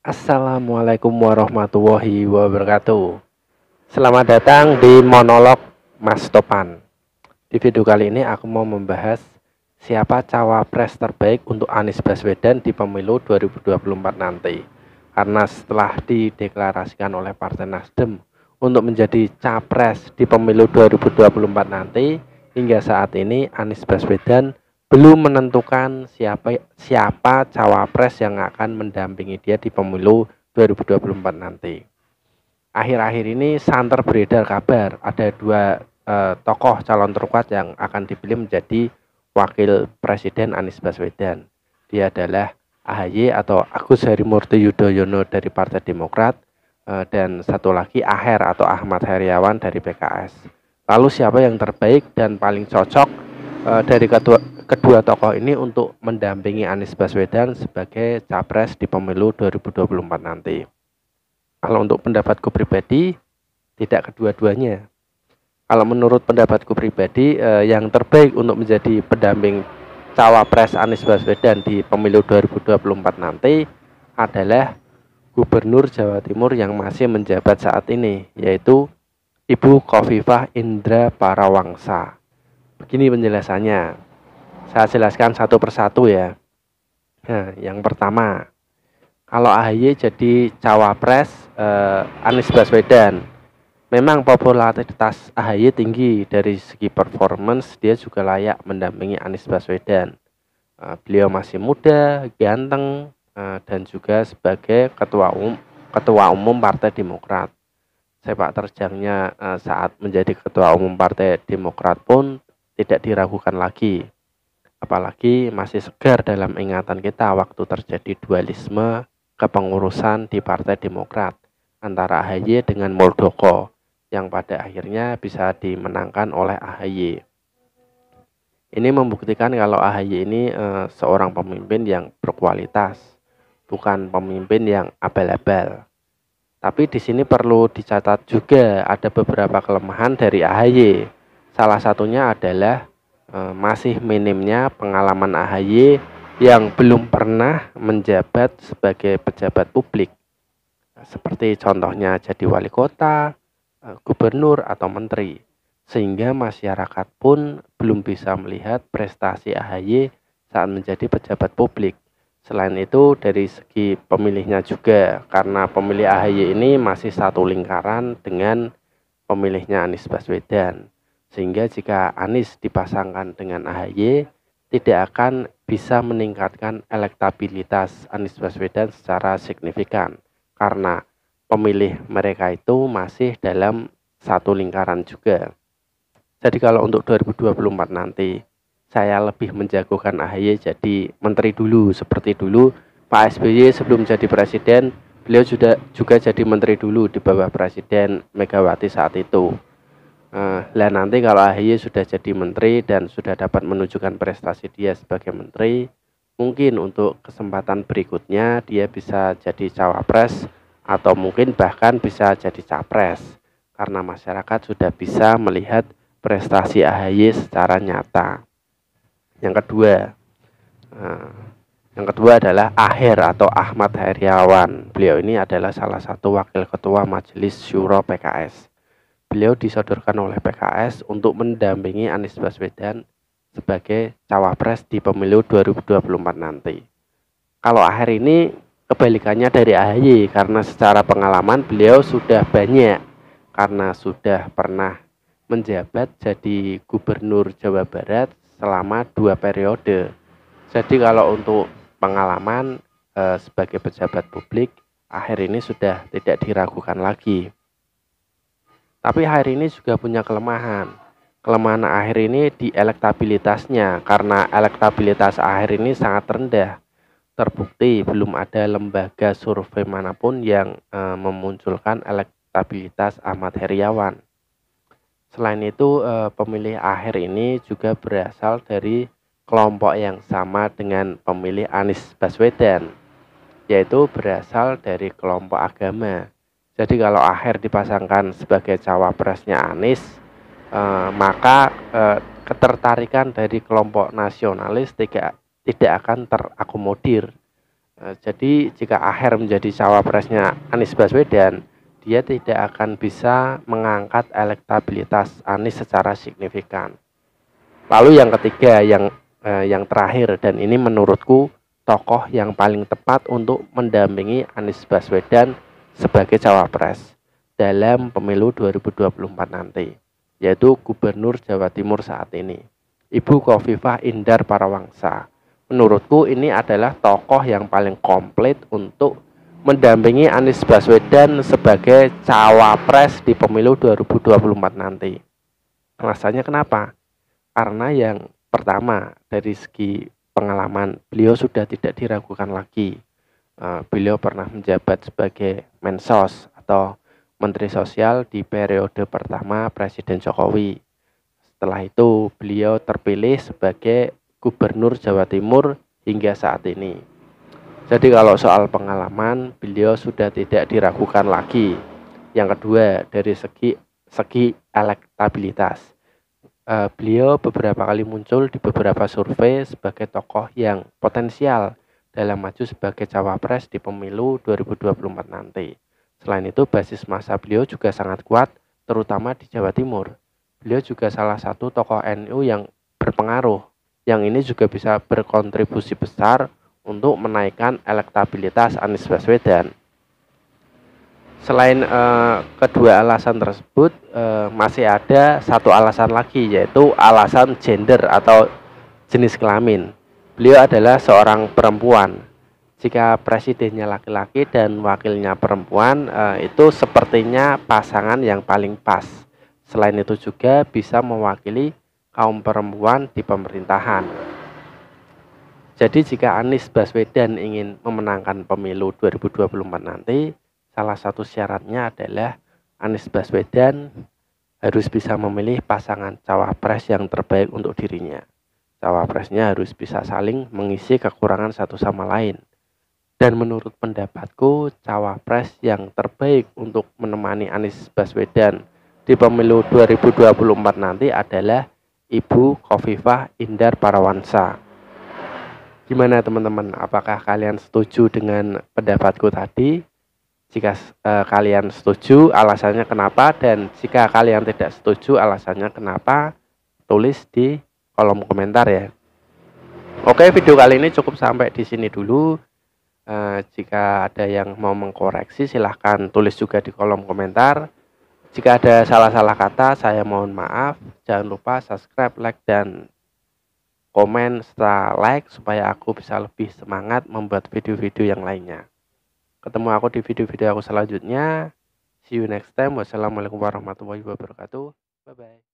Assalamualaikum warahmatullahi wabarakatuh. Selamat datang di monolog Mas Topan. Di video kali ini aku mau membahas siapa cawapres terbaik untuk Anies Baswedan di pemilu 2024 nanti. Karena setelah dideklarasikan oleh Partai Nasdem untuk menjadi capres di pemilu 2024 nanti, hingga saat ini Anies Baswedan belum menentukan siapa cawapres yang akan mendampingi dia di pemilu 2024 nanti. Akhir-akhir ini santer beredar kabar ada dua tokoh calon terkuat yang akan dipilih menjadi wakil presiden Anies Baswedan. Dia adalah AHY atau Agus Harimurti Yudhoyono dari Partai Demokrat dan satu lagi Aher atau Ahmad Heriawan dari PKS. Lalu siapa yang terbaik dan paling cocok dari kedua tokoh ini untuk mendampingi Anies Baswedan sebagai capres di pemilu 2024 nanti? Kalau untuk pendapatku pribadi, tidak kedua-duanya. Kalau menurut pendapatku pribadi, yang terbaik untuk menjadi pendamping cawapres Anies Baswedan di pemilu 2024 nanti adalah Gubernur Jawa Timur yang masih menjabat saat ini, yaitu Ibu Khofifah Indra Parawangsa. Begini penjelasannya, saya jelaskan satu persatu ya. Nah, yang pertama, kalau AHY jadi cawapres Anies Baswedan, memang popularitas AHY tinggi dari segi performance, dia juga layak mendampingi Anies Baswedan. Beliau masih muda, ganteng, dan juga sebagai ketua umum Partai Demokrat. Sepak terjangnya saat menjadi ketua umum Partai Demokrat pun tidak diragukan lagi. Apalagi masih segar dalam ingatan kita waktu terjadi dualisme kepengurusan di Partai Demokrat antara AHY dengan Muldoko yang pada akhirnya bisa dimenangkan oleh AHY. Ini membuktikan kalau AHY ini seorang pemimpin yang berkualitas, bukan pemimpin yang abal-abal. Tapi di sini perlu dicatat juga ada beberapa kelemahan dari AHY. Salah satunya adalah masih minimnya pengalaman AHY yang belum pernah menjabat sebagai pejabat publik. Seperti contohnya jadi wali kota, gubernur, atau menteri. Sehingga masyarakat pun belum bisa melihat prestasi AHY saat menjadi pejabat publik. Selain itu dari segi pemilihnya juga, karena pemilih AHY ini masih satu lingkaran dengan pemilihnya Anies Baswedan. Sehingga jika Anies dipasangkan dengan AHY, tidak akan bisa meningkatkan elektabilitas Anies Baswedan secara signifikan. Karena pemilih mereka itu masih dalam satu lingkaran juga. Jadi kalau untuk 2024 nanti, saya lebih menjagokan AHY jadi menteri dulu. Seperti dulu Pak SBY sebelum jadi presiden, beliau juga jadi menteri dulu di bawah Presiden Megawati saat itu. Nanti kalau AHY sudah jadi menteri dan sudah dapat menunjukkan prestasi dia sebagai menteri, mungkin untuk kesempatan berikutnya dia bisa jadi cawapres atau mungkin bahkan bisa jadi capres karena masyarakat sudah bisa melihat prestasi AHY secara nyata. Yang kedua adalah Aher atau Ahmad Heriawan. Beliau ini adalah salah satu wakil ketua Majelis Syuro PKS. Beliau disodorkan oleh PKS untuk mendampingi Anies Baswedan sebagai cawapres di pemilu 2024 nanti. Kalau Aher ini kebalikannya dari AHY karena secara pengalaman beliau sudah banyak karena sudah pernah menjabat jadi gubernur Jawa Barat selama 2 periode. Jadi kalau untuk pengalaman sebagai pejabat publik, Aher ini sudah tidak diragukan lagi. Tapi Aher ini juga punya kelemahan. Kelemahan Aher ini di elektabilitasnya, karena elektabilitas Aher ini sangat rendah. Terbukti belum ada lembaga survei manapun yang memunculkan elektabilitas Ahmad Heriawan. Selain itu, pemilih Aher ini juga berasal dari kelompok yang sama dengan pemilih Anies Baswedan, yaitu berasal dari kelompok agama. Jadi kalau Aher dipasangkan sebagai cawapresnya Anies, maka ketertarikan dari kelompok nasionalis tidak akan terakomodir. Jadi jika Aher menjadi cawapresnya Anies Baswedan, dia tidak akan bisa mengangkat elektabilitas Anies secara signifikan. Lalu yang ketiga, yang terakhir, dan ini menurutku tokoh yang paling tepat untuk mendampingi Anies Baswedan sebagai cawapres dalam pemilu 2024 nanti, yaitu Gubernur Jawa Timur saat ini, Ibu Khofifah Indar Parawangsa. Menurutku ini adalah tokoh yang paling komplit untuk mendampingi Anies Baswedan sebagai cawapres di pemilu 2024 nanti. Alasannya kenapa? Karena yang pertama, dari segi pengalaman, beliau sudah tidak diragukan lagi. Beliau pernah menjabat sebagai Mensos atau Menteri Sosial di periode pertama Presiden Jokowi. Setelah itu, beliau terpilih sebagai Gubernur Jawa Timur hingga saat ini. Jadi kalau soal pengalaman, beliau sudah tidak diragukan lagi. Yang kedua, dari segi elektabilitas. Beliau beberapa kali muncul di beberapa survei sebagai tokoh yang potensial dalam maju sebagai cawapres di pemilu 2024 nanti. Selain itu, basis massa beliau juga sangat kuat, terutama di Jawa Timur. Beliau juga salah satu tokoh NU yang berpengaruh, yang ini juga bisa berkontribusi besar untuk menaikkan elektabilitas Anies Baswedan. Selain kedua alasan tersebut, masih ada satu alasan lagi, yaitu alasan gender atau jenis kelamin. Beliau adalah seorang perempuan. Jika presidennya laki-laki dan wakilnya perempuan, itu sepertinya pasangan yang paling pas. Selain itu juga bisa mewakili kaum perempuan di pemerintahan. Jadi jika Anies Baswedan ingin memenangkan pemilu 2024 nanti, salah satu syaratnya adalah Anies Baswedan harus bisa memilih pasangan cawapres yang terbaik untuk dirinya. Cawapresnya harus bisa saling mengisi kekurangan satu sama lain. Dan menurut pendapatku, cawapres yang terbaik untuk menemani Anies Baswedan di pemilu 2024 nanti adalah Ibu Khofifah Indar Parawangsa. Gimana teman-teman? Apakah kalian setuju dengan pendapatku tadi? Jika kalian setuju, alasannya kenapa? Dan jika kalian tidak setuju, alasannya kenapa? Tulis di kolom komentar ya. Oke, video kali ini cukup sampai di sini dulu. Jika ada yang mau mengkoreksi, silahkan tulis juga di kolom komentar. Jika ada salah-salah kata, saya mohon maaf. Jangan lupa subscribe, like, dan komen serta like supaya aku bisa lebih semangat membuat video-video yang lainnya. Ketemu aku di video-video aku selanjutnya. See you next time. Wassalamualaikum warahmatullahi wabarakatuh. Bye bye.